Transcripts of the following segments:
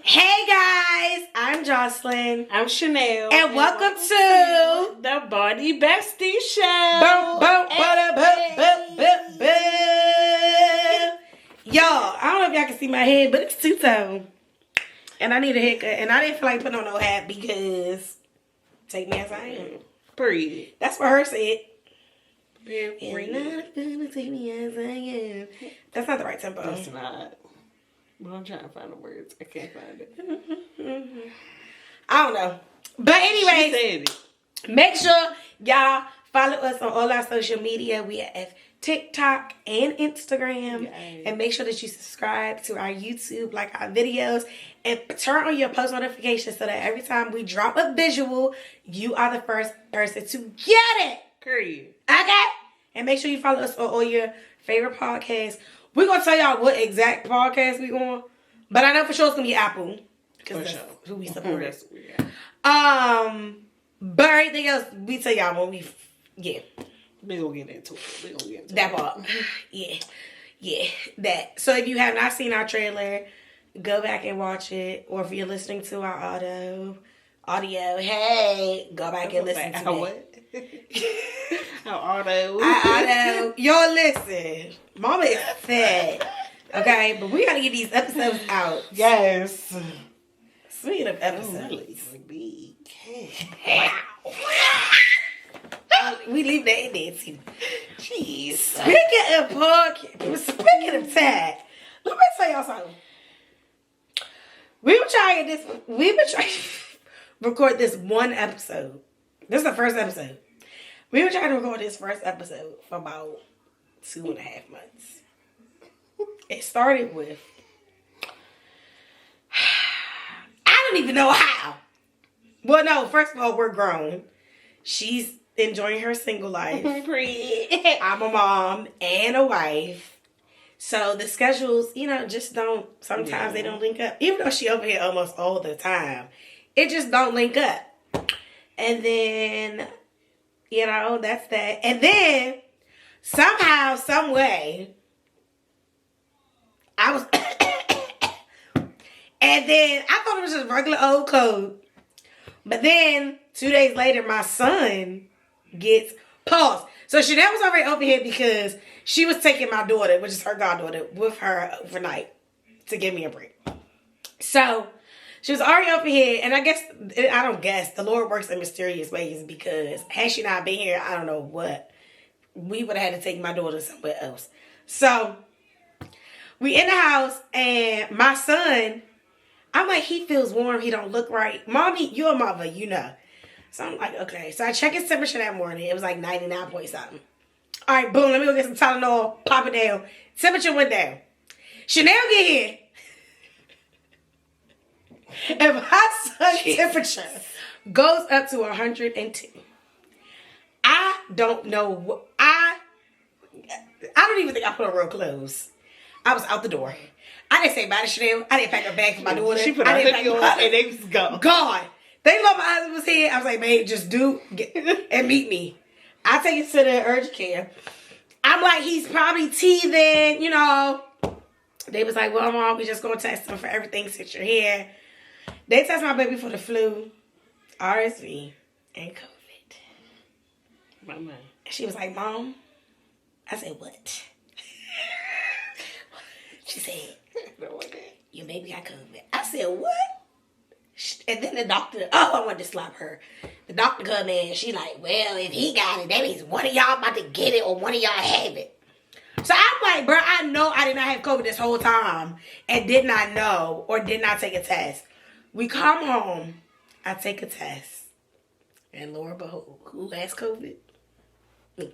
Hey guys, I'm Jocelyn. I'm Chanel. And welcome to the Baldie Besties Show. Boom, boom, boom, boom, boom, boom. Y'all, I don't know if y'all can see my head, but it's two-tone. And I need a haircut. And I didn't feel like putting on no hat because take me as I am. Period. That's what her said. Period. You're not gonna take me as I am. That's not the right tempo. That's not. But I'm trying to find the words. I can't find it. I don't know. But anyways, She said it. Make sure y'all follow us on all our social media. We have TikTok and Instagram. Yes. And make sure that you subscribe to our YouTube, like our videos, and turn on your post notifications so that every time we drop a visual, you are the first person to get it. Period. Okay? And make sure you follow us on all your favorite podcasts. We're going to tell y'all what exact podcast we on. But I know for sure it's going to be Apple. Because that's who we support. That's what we got. But everything else, we tell y'all when we, yeah. We gonna get into it. That part. Yeah, that. So if you have not seen our trailer, go back and watch it. Or if you're listening to our audio, hey, go back and listen to it. What? Our auto. Our audio. Y'all listen. Mama is sad. Okay, but we gotta get these episodes out. Yes. Speaking of episodes. Really? We leave that in there too. Jeez. Speaking of podcast, speaking of tag, let me tell y'all something. We've been trying to record this one episode. This is the first episode. We were trying to record this first episode for about 2.5 months. It started with, I don't even know how. Well, no, first of all, we're grown. She's enjoying her single life. I'm a mom and a wife. So the schedules, just don't, sometimes they don't link up. Even though she over here almost all the time, it just don't link up. And then, that's that. And then, somehow, some way, I was, and then I thought it was just regular old code. But then, 2 days later, my son gets paused. So Chanel was already over here because she was taking my daughter, which is her goddaughter, with her overnight to give me a break. So she was already over here, and the Lord works in mysterious ways because had she not been here, I don't know what, we would have had to take my daughter somewhere else. So we in the house, and my son, I'm like, he feels warm, he don't look right. Mommy, you're a mother, you know. So I'm like, okay. So I check his temperature that morning. It was like 99 point something. All right, boom, let me go get some Tylenol, pop it down. Temperature went down. Chanel get here. And my son's temperature goes up to 102. I don't know what, I don't even think I put on real clothes. I was out the door. I didn't say bye to Chanel. I didn't pack a bag for my daughter. She put her hoodie on and they was gone. Gone. They thought my husband was here. I was like, babe, just and meet me. I take it to the urgent care. I'm like, he's probably teething, They was like, well, Mom, we just going to test him for everything since you're here. They test my baby for the flu, RSV, and COVID. Mama. And she was like, Mom. I said, what? She said, your baby got COVID. I said, what? And then the doctor, I wanted to slap her. The doctor come in, she like, well, if he got it, that means one of y'all about to get it or one of y'all have it. So I'm like, bro, I know I did not have COVID this whole time and did not know or did not take a test. We come home, I take a test, and lo and behold, who has COVID? Me.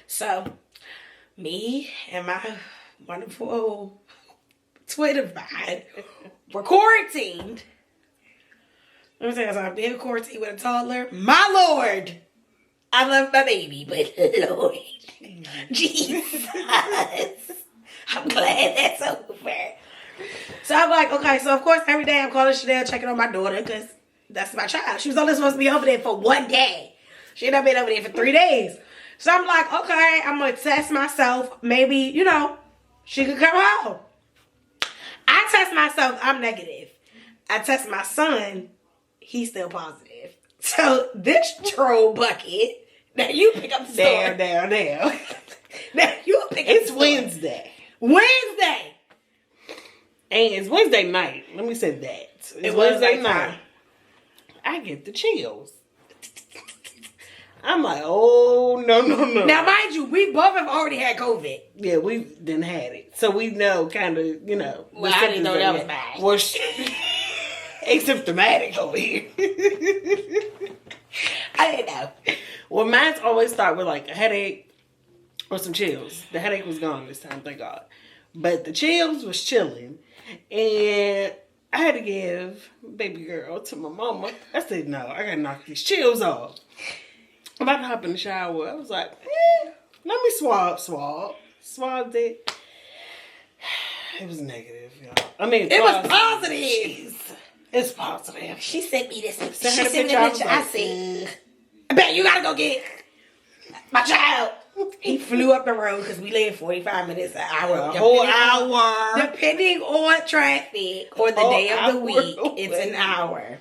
So, me and my wonderful Twitter vibe were quarantined. Let me tell you something. Being quarantined with a toddler, my Lord, I love my baby, but Lord, Jesus, I'm glad that's over. So I'm like, okay, so of course every day I'm calling Chanel, checking on my daughter, because that's my child. She was only supposed to be over there for 1 day. She had not been over there for 3 days. So I'm like, okay, I'm going to test myself. Maybe, she could come home. I test myself, I'm negative. I test my son, he's still positive. So this troll bucket that you pick up the store. Down. Now you pick up It's the store. Wednesday. Wednesday. And it's Wednesday night. Let me say that. It's was Wednesday nighttime. night. I get the chills. I'm like, oh, no. Now, mind you, we both have already had COVID. Yeah, we didn't had it. So we know kind of, you know. Well, I didn't know that was bad. Well, asymptomatic over here. I didn't know. Well, mine's always start with like a headache or some chills. The headache was gone this time, thank God. But the chills was chilling. And I had to give baby girl to my mama. I said, no, I gotta knock these chills off. I'm about to hop in the shower. I was like, let me swab. Swabbed it. It was negative, y'all. I mean, It was positive. It's positive. She sent me this. She Sent her the sent me picture. the picture. I said, I bet you gotta go get my child. He flew up the road because we live 45 minutes an hour. A whole hour. Depending on traffic or the day of the week, away. it's an hour.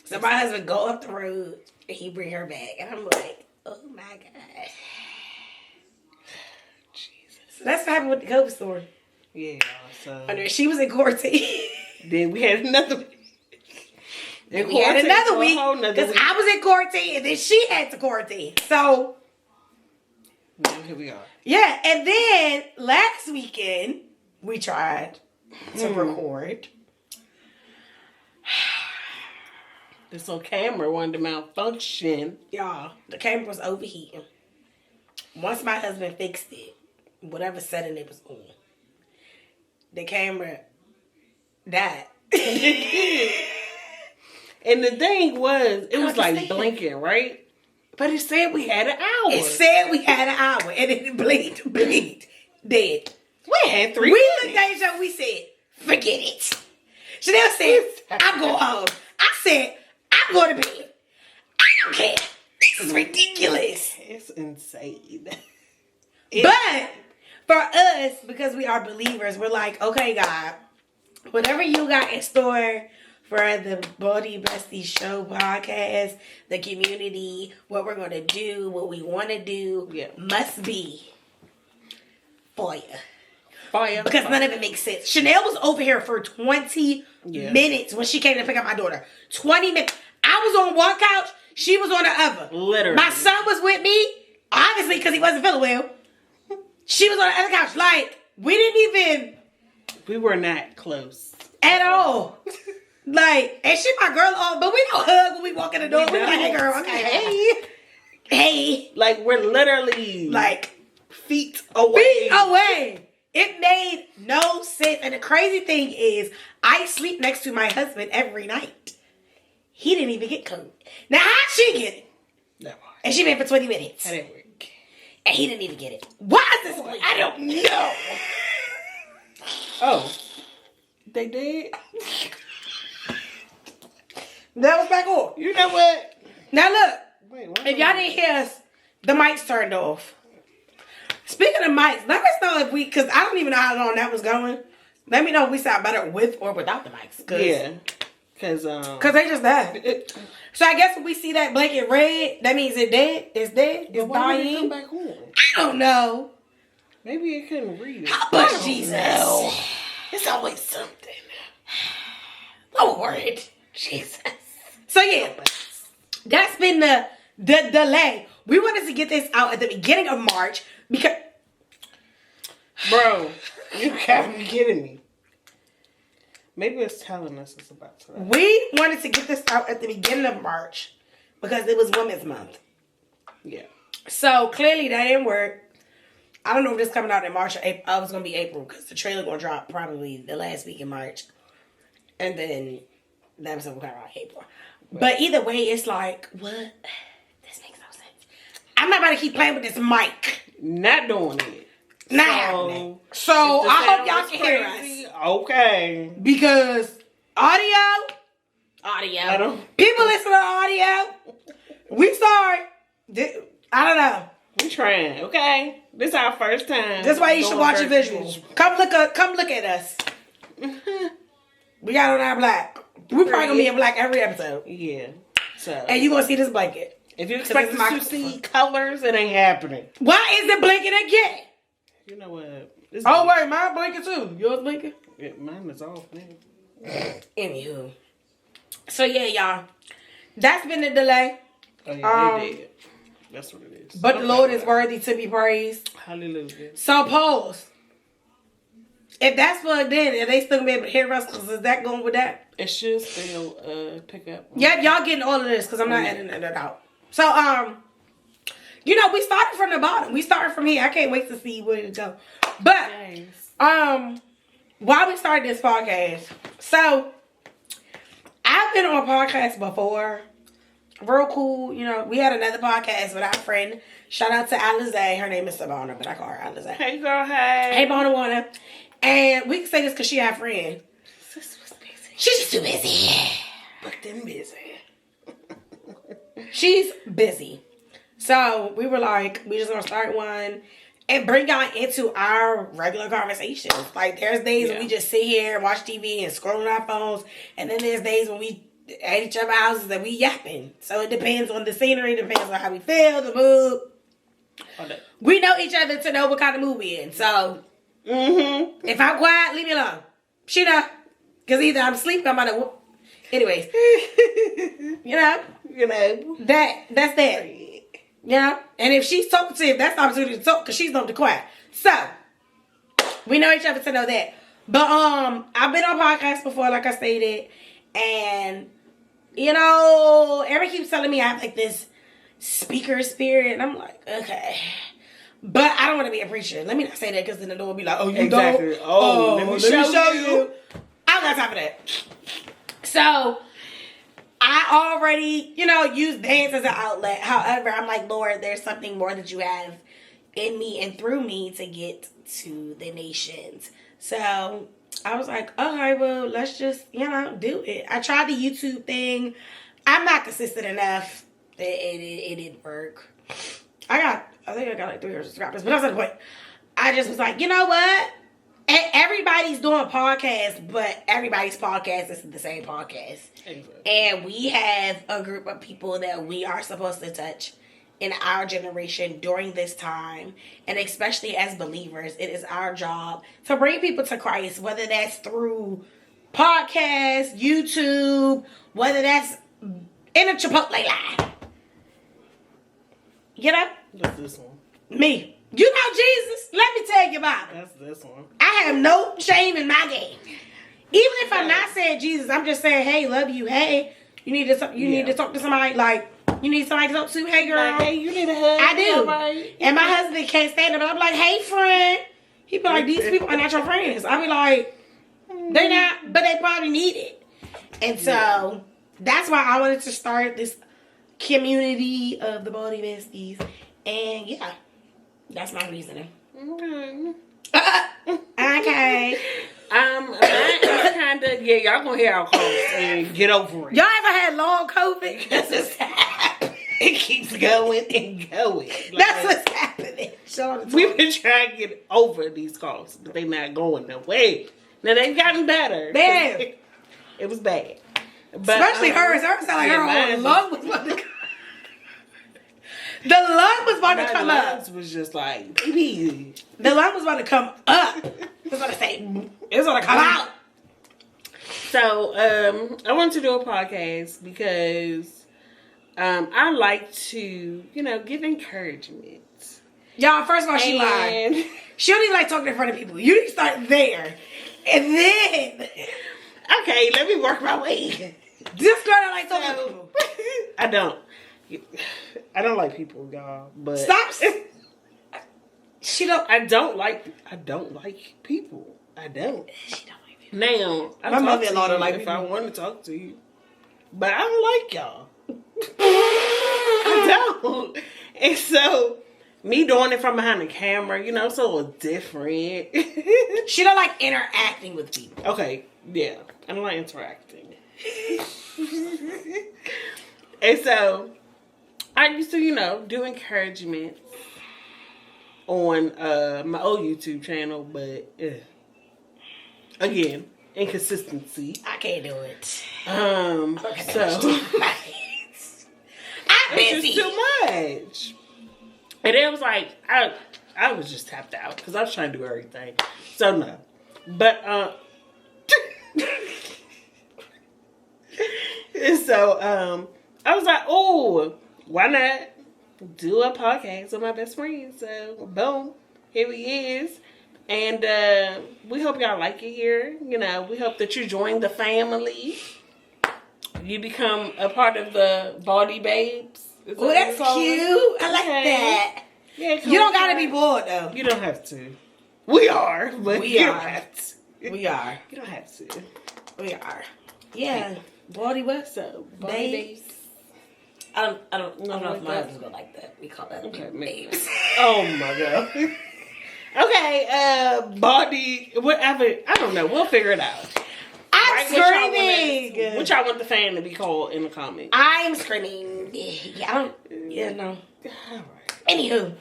So my husband go up the road and he bring her back. And I'm like, oh my God. Jesus. So that's what happened with the COVID story. Yeah, so. And then she was in quarantine. Then we had another We had another week because because I was in quarantine and then she had to quarantine. So now here we are. yeah, and then last weekend we tried to record. This little camera wanted to malfunction. Y'all, the camera was overheating. Once my husband fixed it, whatever setting it was on, the camera died. And the thing was, it was like understand. blinking, right? But it said we had an hour. It said we had an hour and it blinked, dead. We had 3 We minutes. looked at each other, we said, forget it. Chanel said, I'm going home. I said, I'm going to bed. I don't care. This is ridiculous. It's insane. But for us, because we are believers, we're like, okay, God, whatever you got in store for the Baldie Besties Show podcast, the community, what we're going to do, what we want to do, must be fire. Fire. Because none of it makes sense. Chanel was over here for 20 minutes when she came to pick up my daughter. 20 minutes. I was on one couch. She was on the other. Literally. My son was with me. Obviously, because he wasn't feeling well. She was on the other couch. Like, we didn't even... We were not close. At all. Like, and she my girl, but we don't hug when we walk in the door. We're like, hey, girl, okay, hey. Hey. Like, we're literally... Like, feet away. It made no sense. And the crazy thing is, I sleep next to my husband every night. He didn't even get COVID. Now, how'd she get it? No. And she been for 20 minutes. That didn't work. And he didn't even get it. Why is this? I don't know. Oh. They did? That was back on. You know what? Now, look. Wait, If y'all didn't hear us, the mics turned off. Speaking of mics, let us know if because I don't even know how long that was going. Let me know if we sound better with or without the mics. Yeah. Because they just died. So I guess when we see that blanket red, that means it's dead. It's dead. It's why did it dying. come back on? I don't know. Maybe it couldn't read it. But Jesus. know. It's always something. Lord. Jesus. So yeah. That's been the delay. We wanted to get this out at the beginning of March because... Bro, you gotta be kidding me. Maybe it's telling us it's about to. We wanted to get this out at the beginning of March because it was Women's Month. Yeah. So clearly that didn't work. I don't know if this coming out in March or April. It's going to be April because the trailer going to drop probably the last week in March. And then the episode will come out in April. But either way, it's like, what? This makes no sense. I'm not about to keep playing with this mic. Not doing it. Not happening. So I hope y'all can hear us. Okay. Because audio. I don't. People listen to audio. We sorry. I don't know. We trying. Okay. This is our first time. That's why you should watch a visual. Come look at us. We got on our black. We probably gonna be in black every episode. Yeah. So. And you gonna see this blanket. If you expect us to see colors, it ain't happening. Why is it blinking again? You know what? Oh wait, mine blinking too. Yours blinking? Yeah, mine is off, man. Anywho. So yeah, y'all. That's been the delay. Oh yeah, they did. That's what it is. But the Lord is worthy to be praised. Hallelujah. So pause. If that's plugged in, are they still gonna be able to hear us? Because is that going with that? It should still pick up. Yeah, y'all getting all of this because I'm not editing it out. So you know, we started from the bottom. We started from here. I can't wait to see where it go. But why we started this podcast? So I've been on podcasts before. Real cool. You know, we had another podcast with our friend. Shout out to Alize. Her name is Savannah, but I call her Alize. Hey girl, hey. Hey Bonawanda. And we can say this because she our friend. She's just too busy. Booked and busy. She's busy. So we were like, we just gonna start one and bring y'all into our regular conversations. Like there's days when we just sit here and watch TV and scroll on our phones, and then there's days when we at each other's houses that we yapping. So it depends on the scenery, depends on how we feel, the mood. We know each other to know what kind of mood we in. So if I'm quiet, leave me alone. She know. Because either I'm asleep or I'm about to... Anyways. you know. That's that. You know? And if she's talking to you, that's the opportunity to talk because she's not the quiet. So, we know each other to know that. But I've been on podcasts before, like I stated. And, you know, everybody keeps telling me I have like this speaker spirit. And I'm like, okay. But I don't want to be a preacher. Let me not say that because then the Lord will be like, oh, you don't? Oh, let me show you. I don't got time for that. So, I already, you know, use dance as an outlet. However, I'm like, Lord, there's something more that you have in me and through me to get to the nations. So, I was like, okay, well, let's just, you know, do it. I tried the YouTube thing. I'm not consistent enough. It didn't work. I think I got like 300 subscribers, but that's not the point. I just was like, you know what? Everybody's doing podcasts, but everybody's podcast isn't the same podcast. Exactly. And we have a group of people that we are supposed to touch in our generation during this time. And especially as believers, it is our job to bring people to Christ, whether that's through podcasts, YouTube, whether that's in a Chipotle line. You know? That's this one. Me. You know Jesus? Let me tell you about it. That's this one. I have no shame in my game. Even if I'm not saying Jesus, I'm just saying, hey, love you. Hey, you need to talk to somebody. Like, you need somebody to talk to. Hey, girl. Like, hey, you need a hug. I do. Right. And my husband can't stand it. But I'm like, hey, friend. He be like, these people are not your friends. I be like, they're not, but they probably need it. And so, that's why I wanted to start this community of the Baldie Besties. And, yeah. That's my reasoning. Okay. Okay. Mine is kind of, y'all gonna hear our calls and get over it. Y'all ever had long COVID? That's what's happening. It keeps going and going. Like, that's what's happening. We've been trying to get over these calls, but they not going nowhere. Now they've gotten better. Damn. It was bad. But, especially hers. Hers sound like her whole lung was about to come. The lung was about to come up. The lungs was just like, baby. The lung was about to come up. It was about to say, it was about to come out. So, I wanted to do a podcast because I like to, you know, give encouragement. Y'all, first of all, she lied. She don't even like talking in front of people. You need to start there. And then... Okay, let me work my way. This girl don't like talking to people. I don't. I don't like people, y'all. But stop. I don't like people. I don't. She don't like people. Now, my mother-in-law don't like if people. I want to talk to you, but I don't like y'all. I don't. And so, me doing it from behind the camera, you know, it's a little different. She don't like interacting with people. Okay, yeah, I don't like interacting. And so, I used to, you know, do encouragement on my old YouTube channel, but again, inconsistency. I can't do it. So it's just too much. And it was like I was just tapped out because I was trying to do everything. So no, but so I was like, oh, why not do a podcast with my best friend? So boom, here he is. And we hope y'all like it here. You know, we hope that you join the family. You become a part of the Baldie Babes. Oh, that's cute. I like that. Yeah, you don't gotta be bored though. You don't have to. We are, but you don't have to. We are. You don't have to. We are. Yeah. Baldie what? So Babes. Babes. I don't know if my husband's gonna like that. We call that babes. Oh my god. Okay, Baldie, whatever. I don't know. We'll figure it out. I'm screaming. What y'all want the fan to be called in the comments? I'm screaming. Yeah, no. All right. Anywho.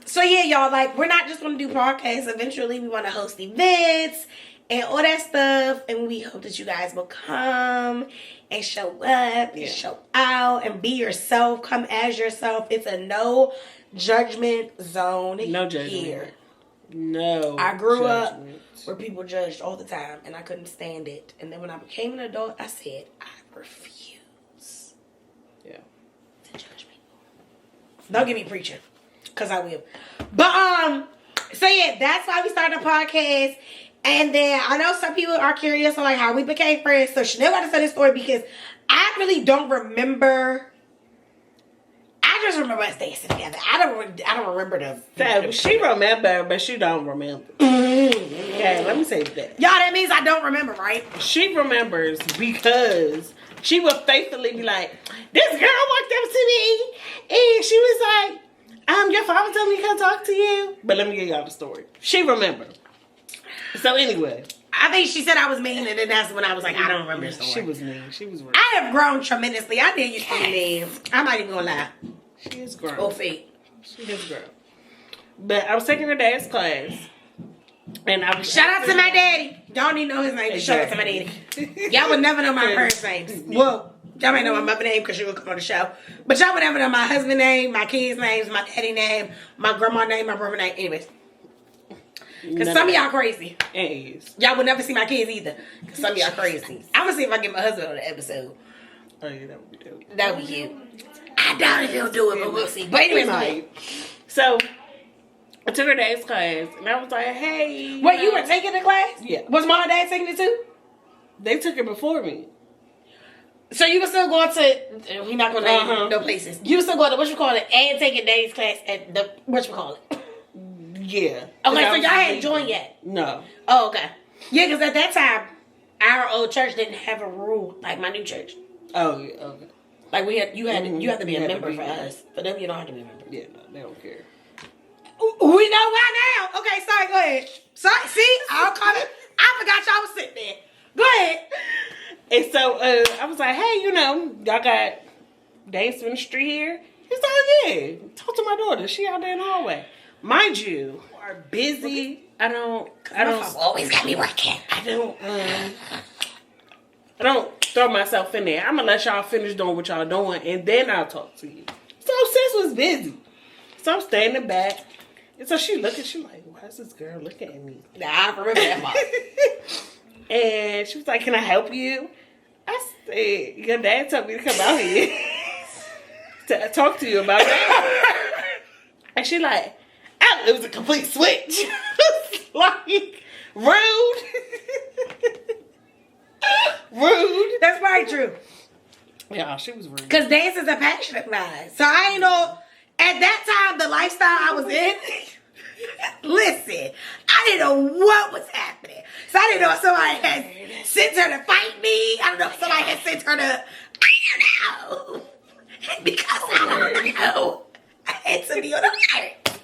So yeah, y'all, like, we're not just gonna do podcasts. Eventually, we want to host events and all that stuff. And we hope that you guys will come and show up and show out and be yourself. Come as yourself. It's a no judgment zone. No judgment here. No. I grew up where people judged all the time, and I couldn't stand it. And then when I became an adult, I said, I refuse. Yeah. To judge people. Don't get me preaching, because I will. But, so yeah, that's why we started a podcast. And then I know some people are curious on like how we became friends. So Chanel got to tell this story because I really don't remember. I just remember us dancing together. I don't remember the. So she remember, but she don't remember. Okay, let me say that. Y'all, that means I don't remember, right? She remembers because she would faithfully be like, this girl walked up to me and she was like, your father told me to come talk to you. But let me get y'all the story. She remembered. So anyway. I think she said I was mean, and then that's when I was like, I don't remember the story. She was mean. She was rude. I have grown tremendously. I did used to be mean. I'm not even gonna lie. She is grown. Oh, fate. She is grown. But I was taking her dad's class. And I was shout out to my daddy. Don't even know his name. Exactly. Shout out to my daddy. Y'all would never know my parents' names. Well, y'all may know my mother's name because she would come on the show. But y'all would never know my husband's name, my kids' names, my daddy's name, my grandma's name, my brother's name. Anyways. Because some of y'all crazy. Y'all would never see my kids either. Because some of y'all crazy. I'm going to see if I get my husband on the episode. Oh, yeah, that would be dope. That would be cute. I doubt if he'll do it, but we'll see. But anyways, so I took her dad's class, and I was like, hey. Wait, you were taking the class? Yeah. Was mom and dad taking it too? They took it before me. So you were still going to, we're not going to name no places. You were still going to, and taking daddy's class at the, Yeah. Okay, so y'all hadn't joined yet? No. Oh, okay. Yeah, because at that time, our old church didn't have a rule like my new church. Oh, yeah, okay. Like you have to be a member for us. For them, you don't have to be a member. Yeah, no, they don't care. We know why now. Okay, sorry, go ahead. Sorry, see, I'll call it. I forgot y'all was sitting there. Go ahead. And so I was like, hey, y'all got dance ministry here? He's like, yeah. Talk to my daughter. She out there in the hallway. Mind you, are busy. I don't always got me working. I don't throw myself in there. I'm gonna let y'all finish doing what y'all doing, and then I'll talk to you. So sis was busy, so I'm standing back, and so she like, why is this girl looking at me? Nah, I remember that part. And she was like, can I help you? I said, your dad told me to come out here to talk to you about that. And she like, it was a complete switch. Like, rude. Rude. That's very true. Yeah, she was rude. Because dance is a passion of mine. So I ain't know, at that time, the lifestyle I was in, listen, I didn't know what was happening. So I didn't know if somebody had sent her to fight me. I don't know if somebody had sent her to, I don't know. And because I don't know, I had to be on alert.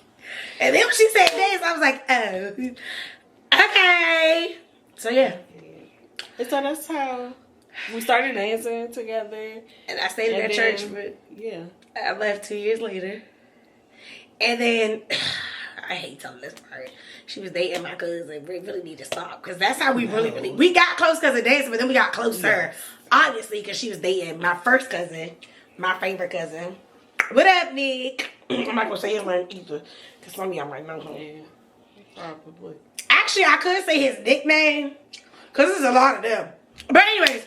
And then when she said dance, I was like, oh, okay. So yeah. And so that's how we started dancing together. And I stayed in that church, but yeah, I left 2 years later. And then I hate telling this part. She was dating my cousin. We really need to stop because that's how we really we got close cousin dancing, but then we got closer, obviously, because she was dating my first cousin, my favorite cousin. What up, Nick? I'm not gonna say his name either because some of y'all might know him. Yeah, probably. Actually, I could say his nickname because there's a lot of them. But anyways,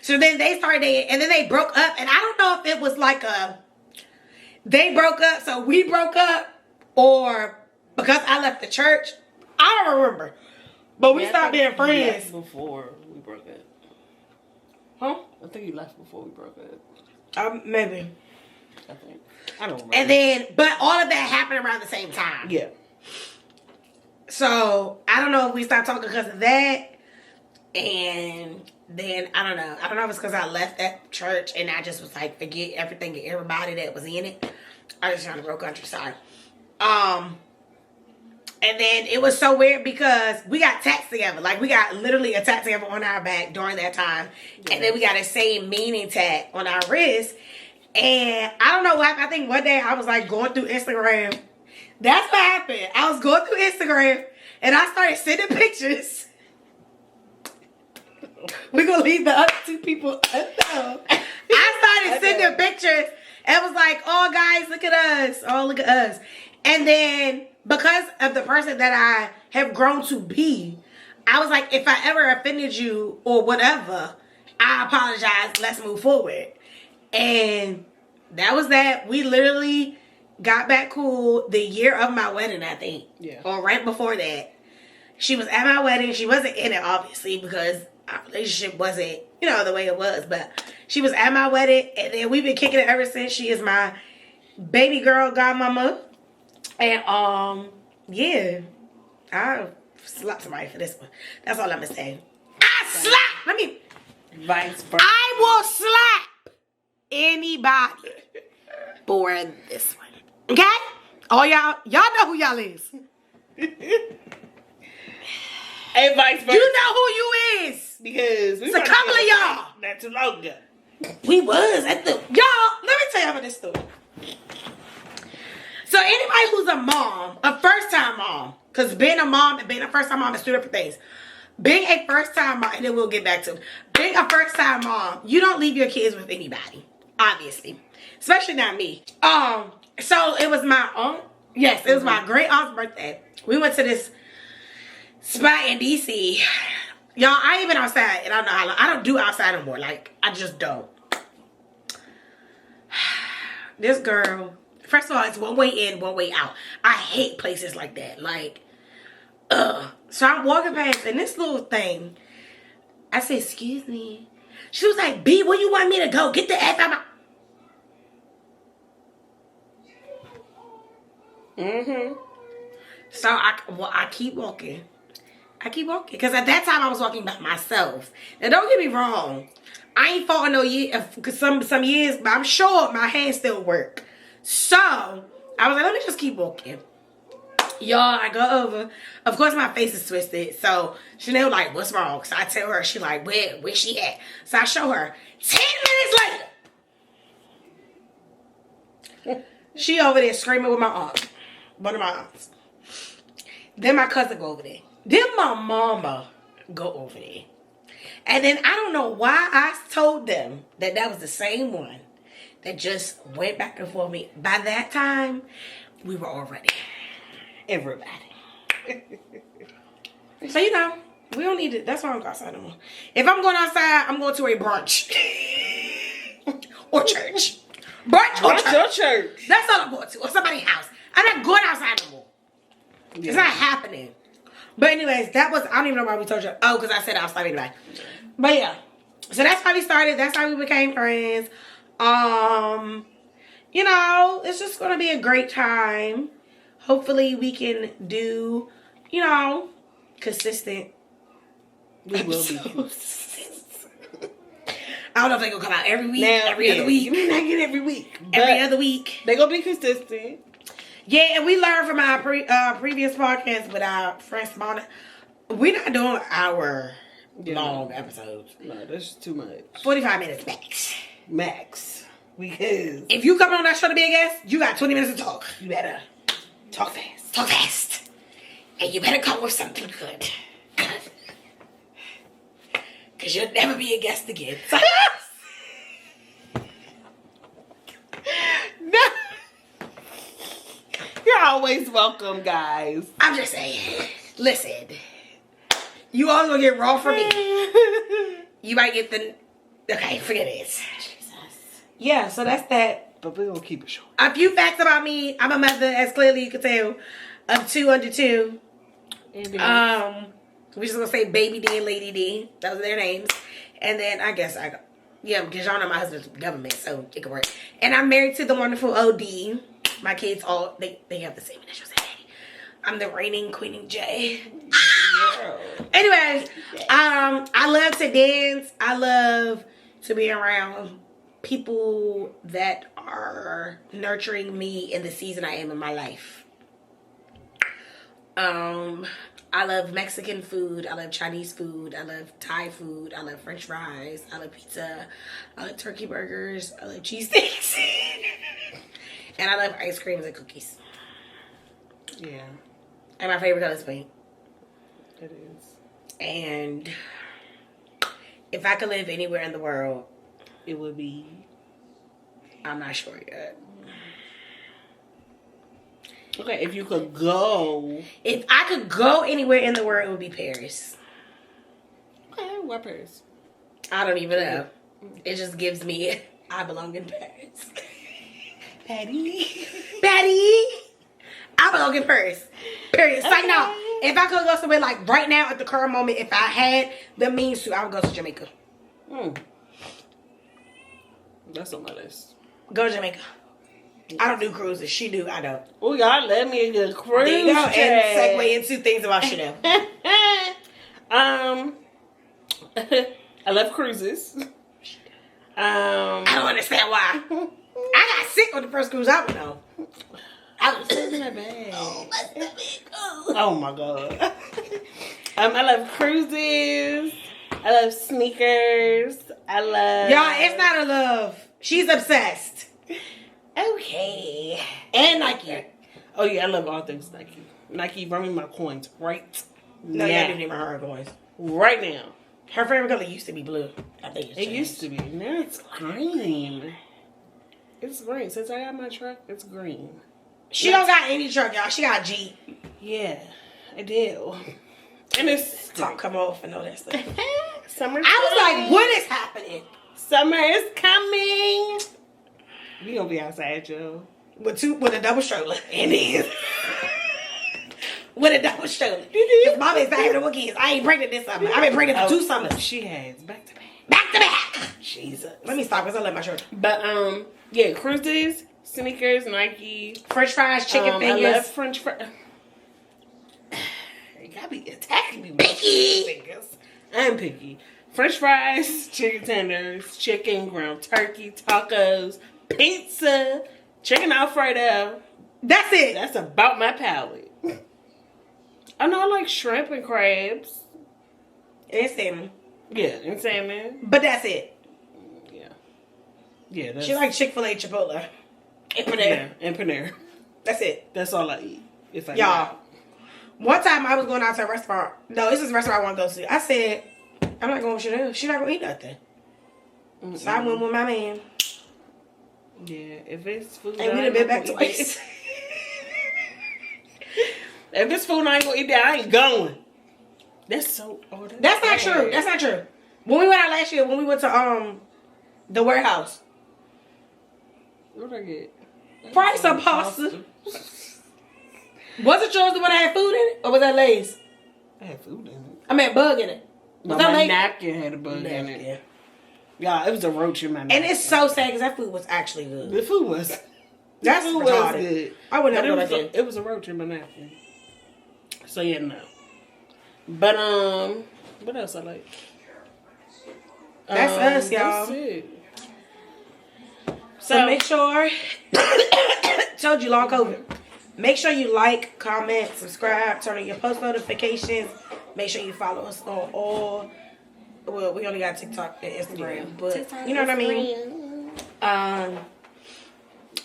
so then they started dating, and then they broke up, and I don't know if it was like they broke up, so we broke up, or because I left the church. I don't remember. But we stopped being friends. Before we broke up. Huh? I think you left before we broke up. Maybe. I think. I don't remember. And then, but all of that happened around the same time. Yeah. So, I don't know if we stopped talking because of that. And then, I don't know. I don't know if it's because I left that church and I just was like, forget everything and everybody that was in it. I just trying to grow countryside. And then it was so weird because we got tats together. Like, we got literally a tat together on our back during that time. Yes. And then we got a same meaning tat on our wrist. And I don't know what happened. I think one day I was like going through Instagram. That's what happened. I was going through Instagram and I started sending pictures. We're going to leave the other two people unknown. I started sending pictures and was like, oh, guys, look at us. Oh, look at us. And then because of the person that I have grown to be, I was like, if I ever offended you or whatever, I apologize. Let's move forward. And that was that. We literally got back cool the year of my wedding, I think. Yeah. Or right before that. She was at my wedding. She wasn't in it, obviously, because our relationship wasn't, the way it was. But she was at my wedding, and then we've been kicking it ever since. She is my baby girl godmama. And, yeah. I slapped somebody for this one. That's all I'm going to say. Vice versa. I will slap anybody for this one. Okay? Oh, y'all know who y'all is. And vice versa. You know who you is. Because it's a couple of y'all. Not too long ago. We was at the... Y'all, let me tell y'all about this story. So anybody who's a mom, a first-time mom, because being a mom and being a first-time mom is two different things. Being a first-time mom, and then we'll get back to it. Being a first-time mom, you don't leave your kids with anybody, obviously. Especially not me. So it was my aunt. Yes, it was my great aunt's birthday. We went to this spot in DC. Y'all, I ain't been outside, and I don't know how long. I don't do outside anymore. Like, I just don't. This girl, first of all, it's one way in, one way out. I hate places like that. Like, so I'm walking past, and this little thing, I said, excuse me. She was like, B, where you want me to go? Get the F out my... So I keep walking. Because at that time, I was walking by myself. Now, don't get me wrong. I ain't fought no year, some years, but I'm sure my hands still work. So, I was like, let me just keep walking. Y'all, I go over. Of course, my face is twisted. So, Chanel like, what's wrong? So, I tell her, she like, where she at? So, I show her. 10 minutes later, she over there screaming with my aunt. One of my aunts. Then my cousin go over there. Then my mama go over there. And then I don't know why I told them that was the same one that just went back and forth with me. By that time, we were already everybody. So, we don't need it. That's why I don't go outside anymore. If I'm going outside, I'm going to a brunch. Or church. Brunch or church. That's all I'm going to. Or somebody's house. I'm not going outside no more. Yeah. It's not happening. But anyways, I don't even know why we told you. Oh, because I said I'll stop anyway. But yeah. So that's how we started. That's how we became friends. It's just going to be a great time. Hopefully we can do, consistent. We will be. I don't know if they're going to come out every week, every other week. Not get every week. Every other week. They're going to be consistent. Yeah, and we learned from our previous podcast with our friend Simona. We're not doing long episodes. No, that's too much. 45 minutes max. Because if you come on that show to be a guest, you got 20 minutes to talk. You better. Talk fast. Talk fast. And you better come with something good. Because you'll never be a guest again. No. You're always welcome, guys. I'm just saying. Listen. You all gonna get raw from me. You might get the... Okay, forget it. Jesus. Yeah, so that's that. But we're gonna keep it short. A few facts about me. I'm a mother, as clearly you can tell, of 2 under 2. We're just gonna say Baby D and Lady D. Those are their names. And then I guess because y'all know my husband's government, so it can work. And I'm married to the wonderful OD. My kids all they have the same initials as Daddy. I'm the reigning Queen J. Anyways, I love to dance. I love to be around people that are nurturing me in the season I am in my life. I love Mexican food. I love Chinese food. I love Thai food. I love French fries. I love pizza. I love turkey burgers. I love cheesesteaks. And I love ice creams and cookies. Yeah. And my favorite color is pink. It is. And if I could live anywhere in the world, it would be... I'm not sure yet. Okay, if you could go... If I could go anywhere in the world, it would be Paris. Okay, why Paris? I don't even know. It just gives me... I belong in Paris. Patty. I belong in Paris. Period. It's like, no. If I could go somewhere, like, right now, at the current moment, if I had the means to, I would go to Jamaica. That's on my list. Go to Jamaica. I don't do cruises. She do. I don't. Oh, y'all let me get a cruise. There you go. And segue into things about Chanel. I love cruises. I don't understand why. I got sick on the first cruise I went on. I was in my bag. Oh, my stomach. Oh my god. I love cruises. I love sneakers. I love... Y'all, it's not a love. She's obsessed. Okay. And Nike. Oh yeah, I love all things Nike. Nike, bring me my coins right now. No, y'all didn't even her coins. Right now. Her favorite color used to be blue. I think it used to be. Now it's green. It's green. Since I got my truck, it's green. She don't got any truck, y'all. She got Jeep. Yeah, I do. And it's... Top come off and all that stuff. Summer's I was like, what is happening? Summer is coming. We gonna be outside, Joe. With a double stroller. It is. With a double stroller. Because mama is not having no kids. I ain't pregnant this summer. I've been pregnant for 2 summers. She has. Back to back. Back to back. Jesus. Let me stop because I love my shirt. But, yeah, cruises, sneakers, Nike. French fries, chicken fingers. I love French fries. You gotta be attacking me with picky. Fingers. I'm picky. French fries, chicken tenders, chicken, ground turkey, tacos, pizza, chicken Alfredo. That's it. That's about my palate. I know I like shrimp and crabs. And salmon. Yeah, and salmon. But that's it. Yeah. Yeah, that's... She like Chick-fil-A, Chipotle. And Panera. Yeah, and Panera. That's it. That's all I eat. If I Y'all, one time I was going out to a restaurant. No, this is a restaurant I want to go to. I said, I'm not going with Chanel. She's not going to eat nothing. Mm-mm. So I went with my man. Yeah, if it's food, and we done been back twice. If it's food I ain't gonna eat that, I ain't going. That's so... Oh, that's not true. That's not true. When we went out last year, when we went to the warehouse. What did I get? Probably some pasta. Was it yours the one that had food in it? Or was that Lay's? I had food in it. I meant bug in it. Was that my napkin had a bug in it. Yeah, it was a roach in my napkin. And it's so sad because that food was actually good. The food was... That's food was good. I wouldn't have done it. It was a roach in my napkin. So yeah, no. But what else I like? That's us, y'all. That's it. So make sure. Told you, long COVID. Make sure you like, comment, subscribe, turn on your post notifications. Make sure you follow us on all. Well, we only got TikTok and Instagram, but TikTok, you know what I mean.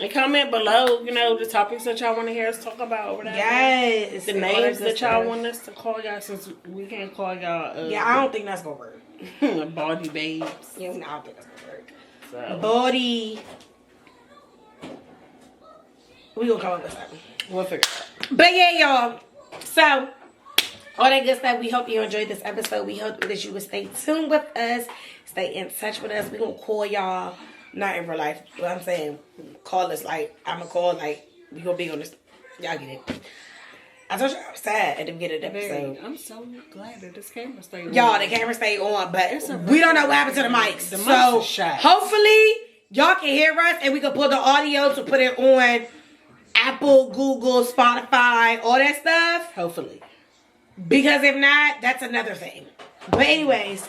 And comment below, the topics that y'all want to hear us talk about or whatever. Yes. The names that y'all want us to call y'all, since we can't call y'all. I don't think that's gonna work. Baldie babes. Yeah, I don't think that's gonna work. So. Baldie. We gonna come up with something. We'll figure it out. But yeah, y'all. So, all that good stuff. We hope you enjoyed this episode. We hope that you will stay tuned with us. Stay in touch with us. We gonna call y'all. Not in real life. What I'm saying, call us like, I'm gonna call like, we gonna be on this. Y'all get it. I told you I was sad at the beginning of the episode. I'm so glad that this camera stayed on. Y'all, the camera stayed on, but we don't know what happened to the mics. So, hopefully, y'all can hear us and we can pull the audio to put it on Apple, Google, Spotify, all that stuff. Hopefully. Because if not, that's another thing. But anyways,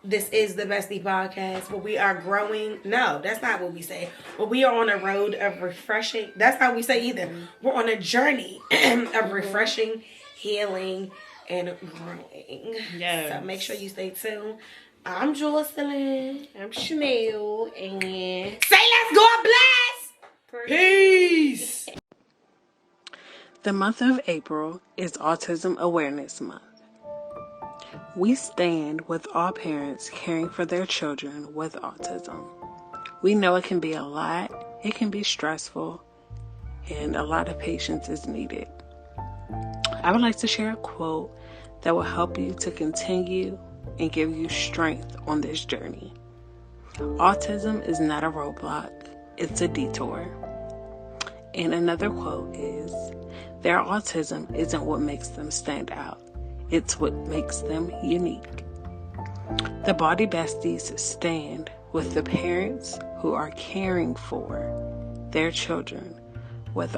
this is the Bestie Podcast where we are growing. No, that's not what we say. But we are on a road of refreshing. That's not what we say either. We're on a journey of refreshing, healing, and growing. Yes. So make sure you stay tuned. I'm Jocelyn. I'm Chanel. And say let's go bless. Peace. The month of April is Autism Awareness Month. We stand with all parents caring for their children with autism. We know it can be a lot, it can be stressful, and a lot of patience is needed. I would like to share a quote that will help you to continue and give you strength on this journey. Autism is not a roadblock, it's a detour. And another quote is, their autism isn't what makes them stand out. It's what makes them unique. The Baldie Besties stand with the parents who are caring for their children with